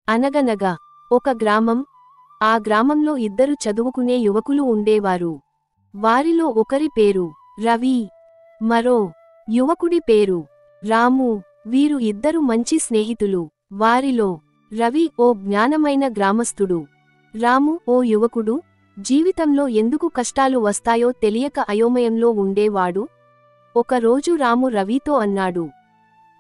అనగనగా ఒక గ్రామం. ఆ గ్రామంలో ఇద్దరు చదువుకునే యువకులు ఉండేవారు. వారిలో ఒకరి పేరు రవి, మరో యువకుడి పేరు రాము. వీరు ఇద్దరు మంచి స్నేహితులు. వారిలో రవి ఓ జ్ఞానమైన గ్రామస్థుడు. రాము ఓ యువకుడు, జీవితంలో ఎందుకు కష్టాలు వస్తాయో తెలియక అయోమయంలో ఉండేవాడు. ఒకరోజు రాము రవితో అన్నాడు,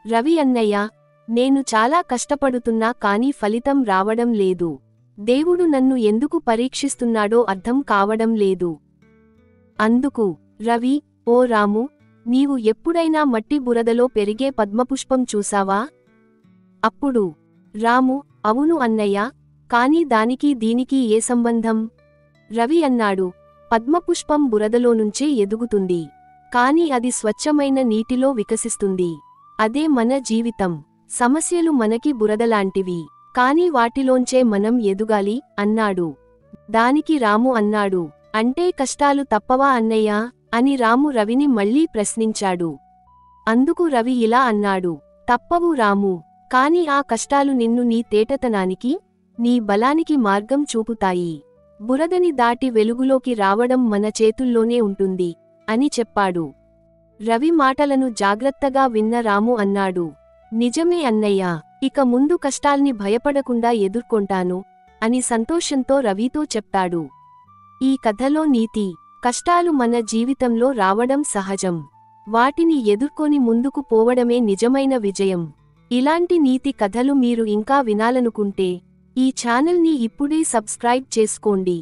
రవి అన్నయ్యా, నేను చాలా కష్టపడుతున్నా కానీ ఫలితం రావడం లేదు. దేవుడు నన్ను ఎందుకు పరీక్షిస్తున్నాడో అర్థం కావడం లేదు. అందుకు రవి, ఓ రాము, నీవు ఎప్పుడైనా మట్టి బురదలో పెరిగే పద్మపుష్పం చూసావా? అప్పుడు రాము, అవును అన్నయ్యా, కానీ దానికి దీనికి ఏ సంబంధం? రవి అన్నాడు, పద్మపుష్పం బురదలోనుంచే ఎదుగుతుంది, కాని అది స్వచ్ఛమైన నీటిలో వికసిస్తుంది. అదే మన జీవితం. సమస్యలు మనకి బురదలాంటివి, కాని వాటిలోంచే మనం ఎదుగాలి అన్నాడు. దానికి రాము అన్నాడు, అంటే కష్టాలు తప్పవా అన్నయ్యా అని రాము రవిని మళ్ళీ ప్రశ్నించాడు. అందుకు రవి ఇలా అన్నాడు, తప్పవు రాము, కాని ఆ కష్టాలు నిన్ను నీ తేటతనానికి, నీ బలానికి మార్గం చూపుతాయి. బురదని దాటి వెలుగులోకి రావడం మన చేతుల్లోనే ఉంటుంది అని చెప్పాడు. రవి మాటలను జాగ్రత్తగా విన్న రాము అన్నాడు, నిజమే అన్నయ్యా, ఇక ముందు కష్టాల్ని భయపడకుండా ఎదుర్కొంటాను అని సంతోషంతో రవితో చెప్తాడు. ఈ కథలో నీతి, కష్టాలు మన జీవితంలో రావడం సహజం. వాటిని ఎదుర్కొని ముందుకు పోవడమే నిజమైన విజయం. ఇలాంటి నీతి కథలు మీరు ఇంకా వినాలనుకుంటే ఈ ఛానల్ని ఇప్పుడే సబ్స్క్రైబ్ చేసుకోండి.